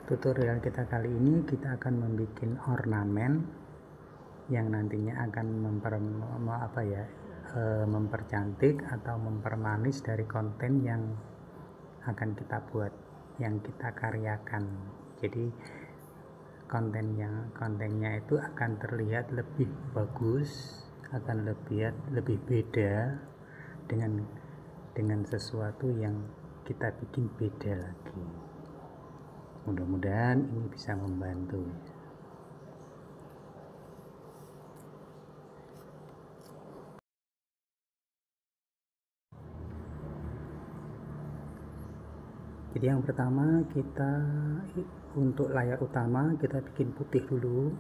Tutorial kita kali ini kita akan membuat ornamen yang nantinya akan mempercantik atau mempermanis dari konten yang akan kita buat, yang kita karyakan. Jadi kontennya itu akan terlihat lebih bagus, akan lebih beda dengan sesuatu yang kita bikin beda lagi. Mudah-mudahan ini bisa membantu. Jadi yang pertama, kita untuk layar utama kita bikin putih dulu,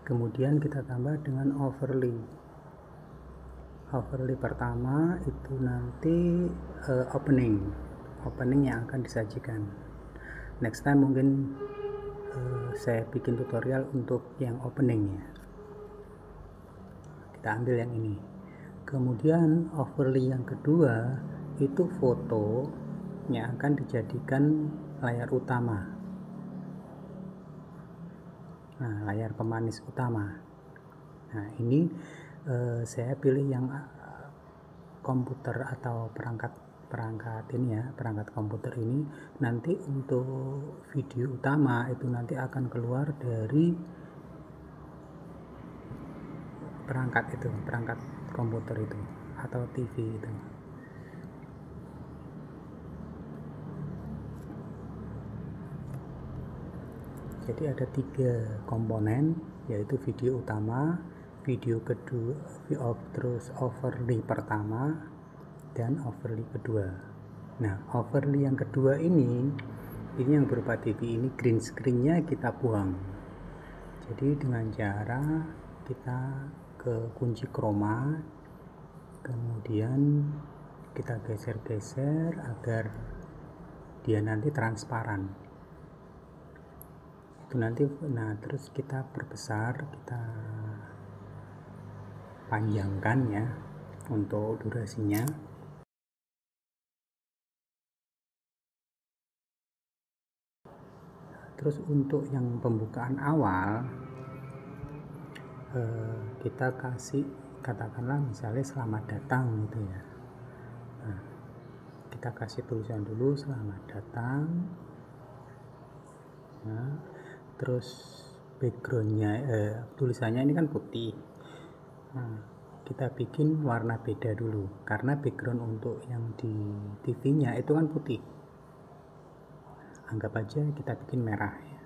kemudian kita tambah dengan overlay pertama itu nanti opening yang akan disajikan. Next time mungkin saya bikin tutorial untuk yang opening ya. Kita ambil yang ini. Kemudian overlay yang kedua itu foto yang akan dijadikan layar utama. Nah, layar pemanis utama. Nah, ini saya pilih yang komputer atau perangkat komputer ini. Nanti untuk video utama itu nanti akan keluar dari perangkat komputer itu atau TV itu. Jadi ada 3 komponen, yaitu video utama, video kedua, terus overlay pertama dan overlay kedua. Nah, overlay yang kedua ini yang berupa TV ini, green screen-nya kita buang. Jadi dengan cara kita ke kunci chroma, kemudian kita geser-geser agar dia nanti transparan. Itu nanti, nah terus kita perbesar, kita panjangkan ya untuk durasinya. Terus untuk yang pembukaan awal kita kasih, katakanlah misalnya selamat datang gitu ya. Nah, kita kasih tulisan dulu selamat datang. Nah, terus backgroundnya tulisannya ini kan putih. Nah, kita bikin warna beda dulu karena background untuk yang di TV-nya itu kan putih. Anggap aja kita bikin merah ya.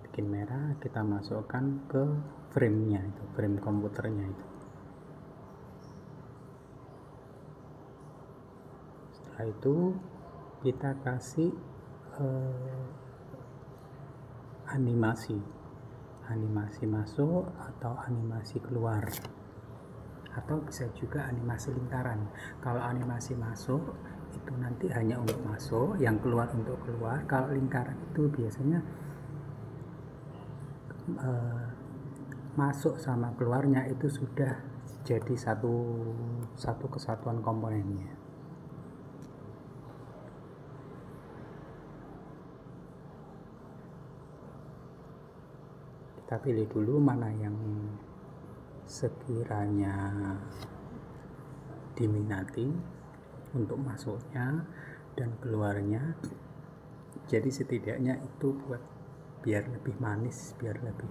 Bikin merah, kita masukkan ke frame-nya itu, frame komputernya itu. Setelah itu kita kasih animasi masuk atau animasi keluar, atau bisa juga animasi lingkaran. Kalau animasi masuk itu nanti hanya untuk masuk, yang keluar untuk keluar. Kalau lingkaran itu biasanya masuk sama keluarnya itu sudah jadi satu kesatuan komponennya. Kita pilih dulu mana yang sekiranya diminati untuk masuknya dan keluarnya. Jadi setidaknya itu buat biar lebih manis, biar lebih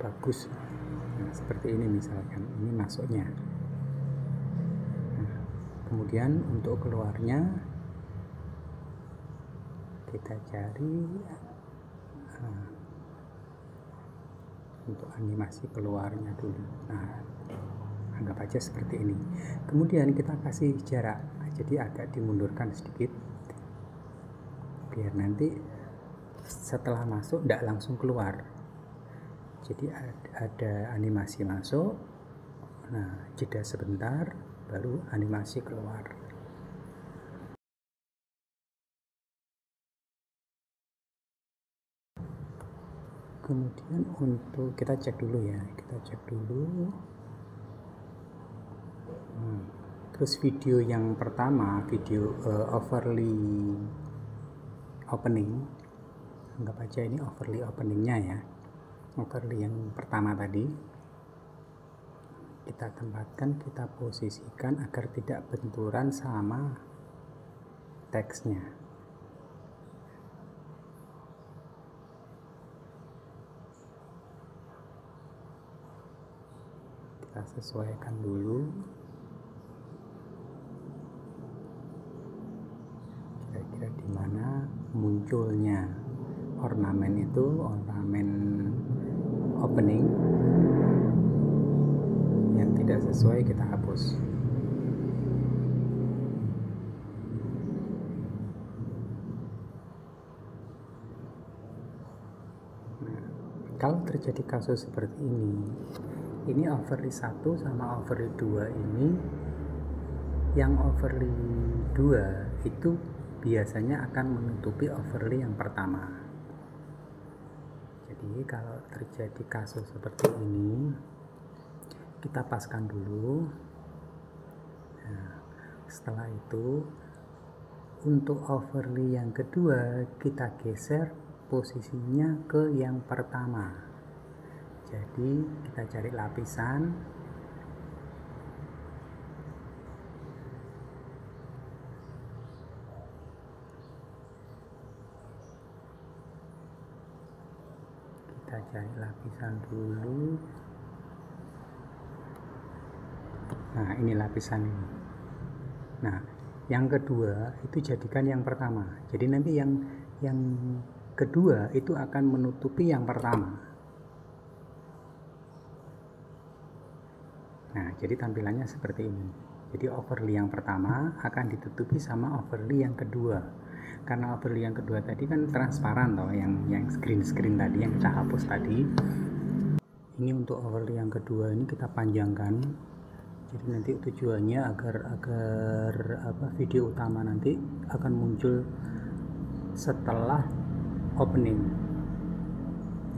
bagus. Nah, seperti ini misalkan, ini masuknya. Nah, kemudian untuk keluarnya kita cari untuk animasi keluarnya dulu. Nah, anggap aja seperti ini. Kemudian kita kasih jarak, jadi agak dimundurkan sedikit biar nanti setelah masuk tidak langsung keluar. Jadi ada animasi masuk, nah jeda sebentar baru animasi keluar. Kemudian untuk kita cek dulu ya, terus video yang pertama, video overlay opening, anggap aja ini overlay openingnya ya, overlay yang pertama tadi kita tempatkan, kita posisikan agar tidak benturan sama teksnya. Kita sesuaikan dulu kira-kira di mana munculnya ornamen itu, ornamen opening yang tidak sesuai kita hapus. Nah, kalau terjadi kasus seperti ini overlay 1 sama overlay 2 ini, yang overlay 2 itu biasanya akan menutupi overlay yang pertama. Jadi kalau terjadi kasus seperti ini, kita paskan dulu. Nah, setelah itu untuk overlay yang kedua kita geser posisinya ke yang pertama. Jadi kita cari lapisan, kita cari lapisan dulu. Nah, ini lapisan ini. Nah, yang kedua itu jadikan yang pertama. Jadi nanti yang kedua itu akan menutupi yang pertama. Nah, jadi tampilannya seperti ini. Jadi overlay yang pertama akan ditutupi sama overlay yang kedua. Karena overlay yang kedua tadi kan transparan toh, yang screen tadi yang kita hapus tadi. Ini untuk overlay yang kedua ini kita panjangkan. Jadi nanti tujuannya agar video utama nanti akan muncul setelah opening.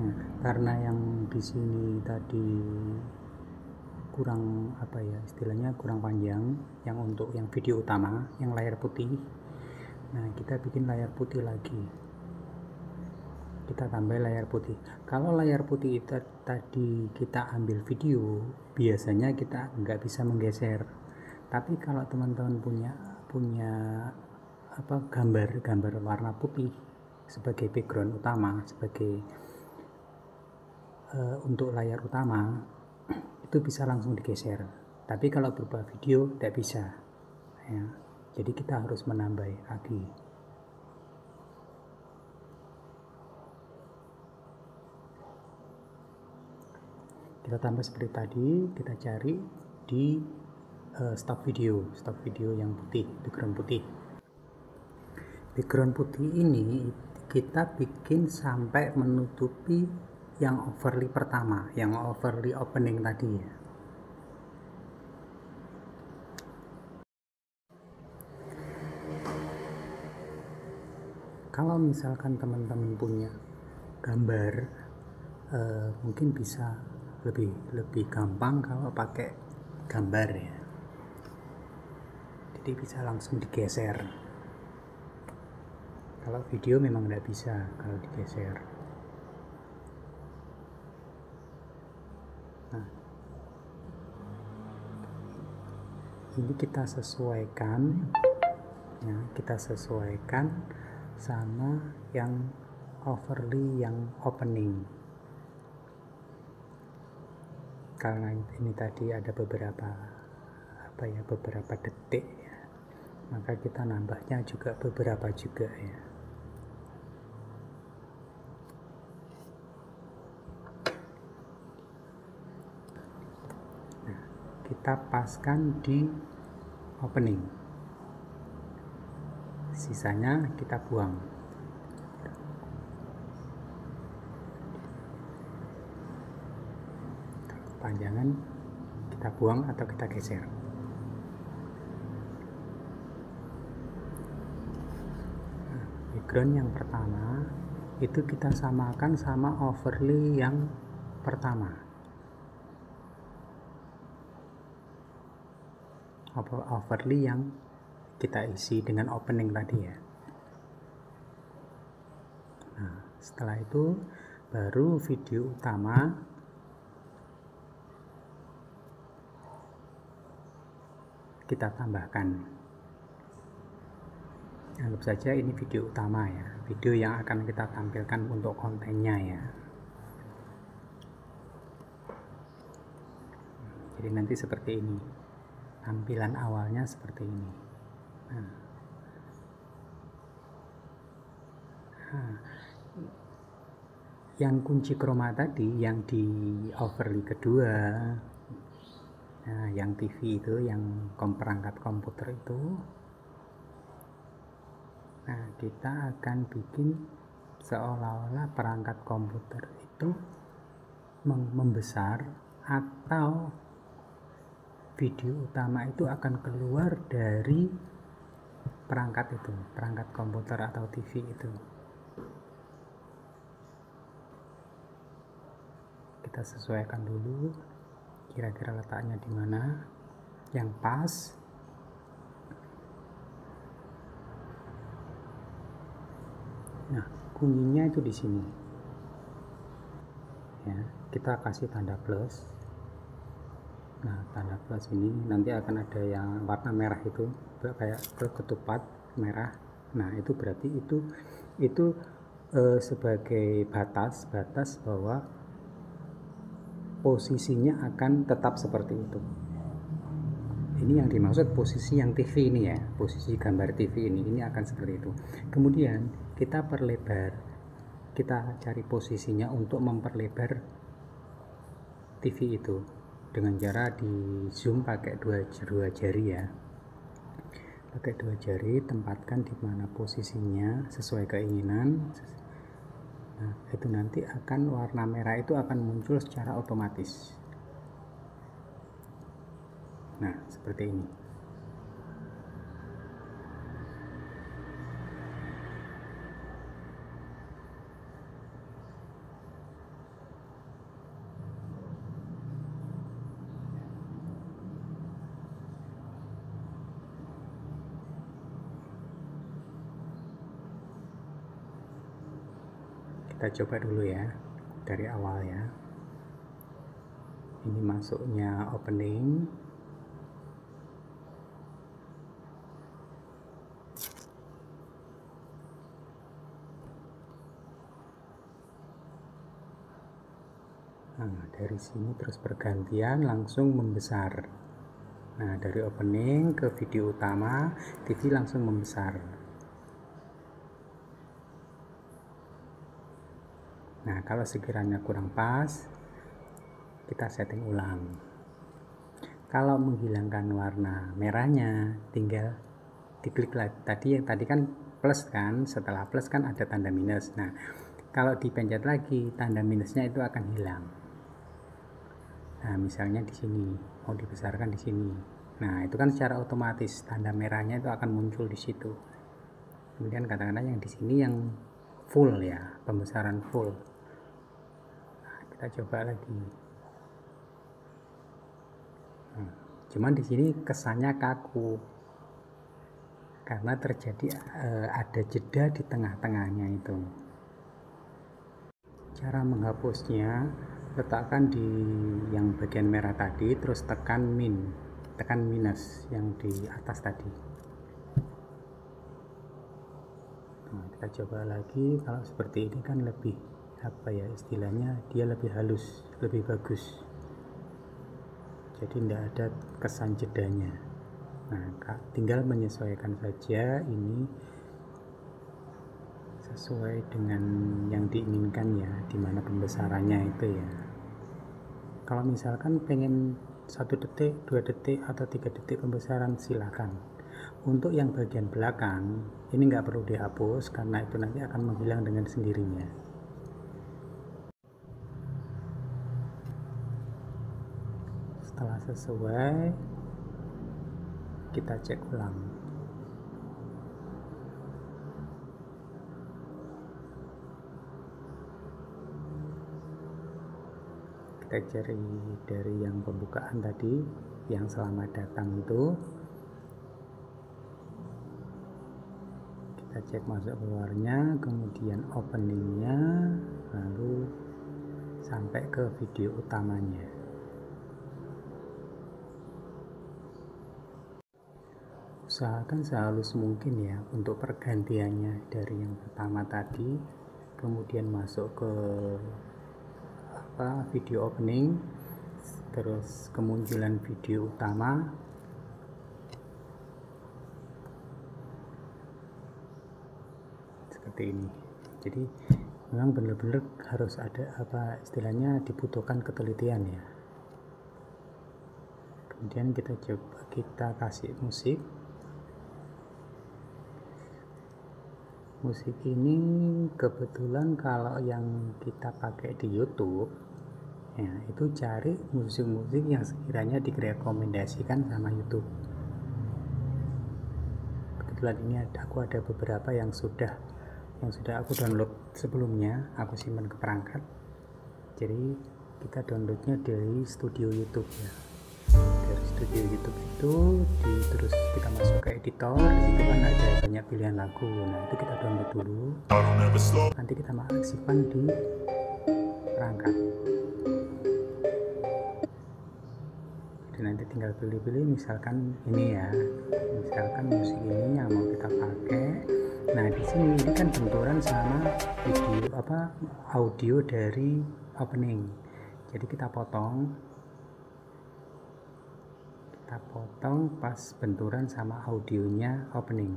Nah, karena yang di sini tadi kurang istilahnya kurang panjang, yang untuk yang video utama yang layar putih. Nah, kita bikin layar putih lagi, kita tambah layar putih. Kalau layar putih itu tadi kita ambil video, biasanya kita nggak bisa menggeser. Tapi kalau teman-teman punya gambar warna putih sebagai background utama, sebagai untuk layar utama, itu bisa langsung digeser. Tapi kalau berupa video tidak bisa ya. Jadi kita harus menambah lagi. Kita tambah seperti tadi, kita cari di stop video yang putih, background putih. Background putih ini kita bikin sampai menutupi yang overlay pertama, yang overlay opening tadi ya. Kalau misalkan teman-teman punya gambar, mungkin bisa lebih gampang kalau pakai gambar ya. Jadi bisa langsung digeser. Kalau video memang tidak bisa kalau digeser. Nah, ini kita sesuaikan ya, kita sesuaikan sama yang overlay yang opening. Karena ini tadi ada beberapa detik ya, maka kita nambahnya juga beberapa juga ya. Nah, kita paskan di opening, sisanya kita buang. Panjangan kita buang atau kita geser. Nah, background yang pertama itu kita samakan sama overlay yang pertama. Overlay yang kita isi dengan opening tadi ya. Nah, setelah itu baru video utama kita tambahkan. Anggap saja ini video utama ya, video yang akan kita tampilkan untuk kontennya ya. Jadi nanti seperti ini, tampilan awalnya seperti ini. Yang kunci chroma tadi, yang di overlay kedua, nah, yang TV itu, yang perangkat komputer itu, nah kita akan bikin seolah-olah perangkat komputer itu membesar, atau video utama itu akan keluar dari perangkat itu, perangkat komputer atau TV itu. Kita sesuaikan dulu kira-kira letaknya di mana yang pas. Nah, kuncinya itu di sini ya, kita kasih tanda plus. Nah, tanda plus ini nanti akan ada yang warna merah itu kayak ketupat merah. Nah, itu berarti itu sebagai batas bahwa posisinya akan tetap seperti itu. Ini yang dimaksud posisi yang TV ini ya, posisi gambar TV ini akan seperti itu. Kemudian kita perlebar, kita cari posisinya untuk memperlebar TV itu dengan cara di zoom pakai dua jari ya. Pakai dua jari, tempatkan di mana posisinya sesuai keinginan. Nah, itu nanti akan warna merah itu akan muncul secara otomatis. Nah, seperti ini. Kita coba dulu ya dari awal ya. Ini masuknya opening. Nah, dari sini terus bergantian langsung membesar. Nah, dari opening ke video utama, TV langsung membesar. Nah, kalau sekiranya kurang pas, kita setting ulang. Kalau menghilangkan warna merahnya, tinggal diklik lagi. Tadi kan plus kan, setelah plus kan ada tanda minus. Nah, kalau dipencet lagi, tanda minusnya itu akan hilang. Nah, misalnya di sini, mau dibesarkan di sini. Nah, itu kan secara otomatis tanda merahnya itu akan muncul di situ. Kemudian katakanlah yang di sini yang full ya, pembesaran full. Kita coba lagi. Cuman di sini kesannya kaku karena terjadi ada jeda di tengah-tengahnya itu. Cara menghapusnya, letakkan di yang bagian merah tadi, terus tekan minus yang di atas tadi. Nah, kita coba lagi. Kalau seperti ini kan lebih apa ya istilahnya, dia lebih halus, lebih bagus, jadi tidak ada kesan jedanya. Nah, tinggal menyesuaikan saja ini sesuai dengan yang diinginkan ya, dimana pembesarannya itu ya. Kalau misalkan pengen 1 detik, 2 detik atau 3 detik pembesaran, silakan. Untuk yang bagian belakang ini nggak perlu dihapus karena itu nanti akan menghilang dengan sendirinya. Setelah sesuai, kita cek ulang. Kita cari dari yang pembukaan tadi, yang selamat datang itu. Kita cek masuk keluarnya, kemudian openingnya, lalu sampai ke video utamanya. Usahakan sehalus mungkin ya untuk pergantiannya dari yang pertama tadi, kemudian masuk ke video opening, terus kemunculan video utama, seperti ini. Jadi memang benar-benar harus ada istilahnya dibutuhkan ketelitian ya. Kemudian kita kasih musik. Musik ini kebetulan kalau yang kita pakai di YouTube ya, itu cari musik-musik yang sekiranya direkomendasikan sama YouTube. Kebetulan ini aku ada beberapa yang sudah aku download sebelumnya, aku simpan ke perangkat. Jadi kita downloadnya dari studio YouTube ya. Dari studio YouTube itu terus kita masuk ke editor, di situ kan ada banyak pilihan lagu. Nah itu kita download dulu, nanti kita simpan di perangkat. Jadi nanti tinggal pilih-pilih, misalkan ini ya, misalkan musik ini yang mau kita pakai. Nah di sini ini kan benturan sama video audio dari opening. Jadi kita potong pas benturan sama audionya opening.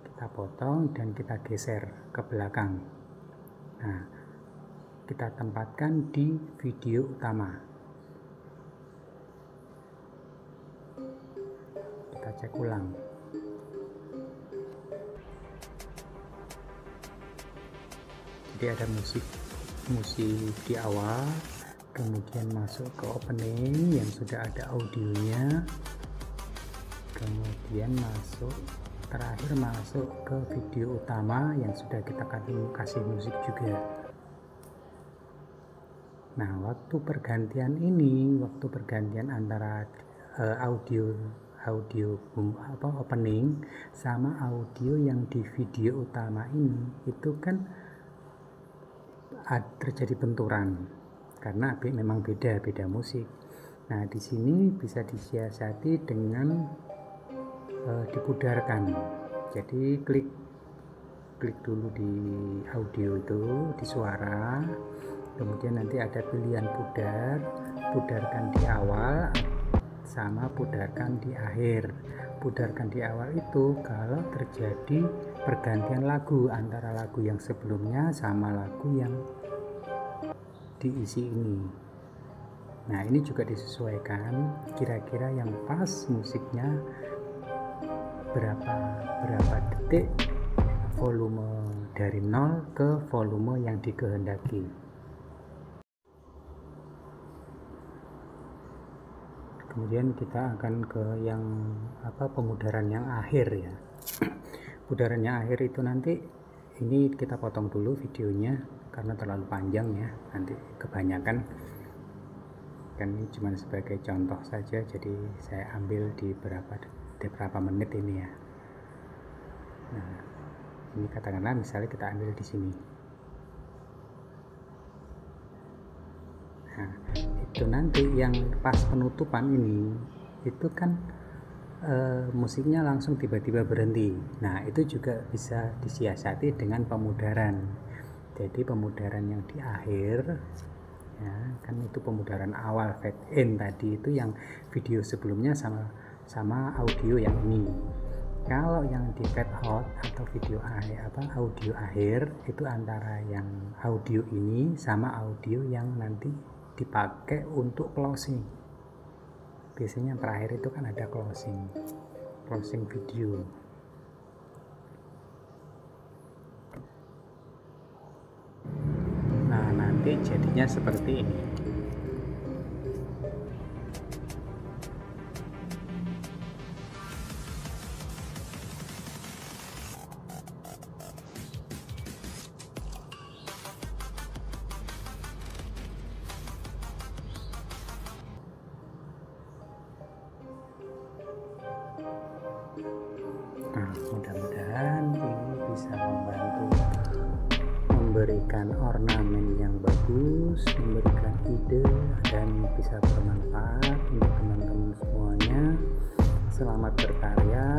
Kita potong dan kita geser ke belakang. Nah, kita tempatkan di video utama. Kita cek ulang. Jadi ada musik di awal, kemudian masuk ke opening yang sudah ada audionya, kemudian terakhir masuk ke video utama yang sudah kita kasih musik juga. Nah waktu pergantian antara audio opening sama audio yang di video utama ini, itu kan terjadi benturan karena memang beda musik. Nah di sini bisa disiasati dengan dipudarkan. Jadi klik dulu di audio itu, di suara, kemudian nanti ada pilihan pudarkan di awal sama pudarkan di akhir. Pudarkan di awal itu kalau terjadi pergantian lagu antara lagu yang sebelumnya sama lagu yang diisi ini. Nah ini juga disesuaikan kira-kira yang pas musiknya berapa detik, volume dari 0 ke volume yang dikehendaki. Kemudian kita akan ke yang pemudaran yang akhir ya. Putaran yang akhir itu nanti ini kita potong dulu videonya karena terlalu panjang ya, nanti kebanyakan. Kan ini cuma sebagai contoh saja, jadi saya ambil di berapa menit ini ya. Nah ini katakanlah misalnya kita ambil di sini. Nah itu nanti yang pas penutupan ini itu kan musiknya langsung tiba-tiba berhenti. Nah itu juga bisa disiasati dengan pemudaran. Jadi pemudaran yang di akhir ya, kan itu pemudaran awal fade in tadi, itu yang video sebelumnya sama audio yang ini. Kalau yang di fade out atau video audio akhir itu antara yang audio ini sama audio yang nanti dipakai untuk closing. Biasanya yang terakhir itu kan ada closing video. Nah nanti jadinya seperti ini. Nah, mudah-mudahan ini bisa membantu memberikan ornamen yang bagus, memberikan ide, dan bisa bermanfaat untuk teman-teman semuanya. Selamat berkarya,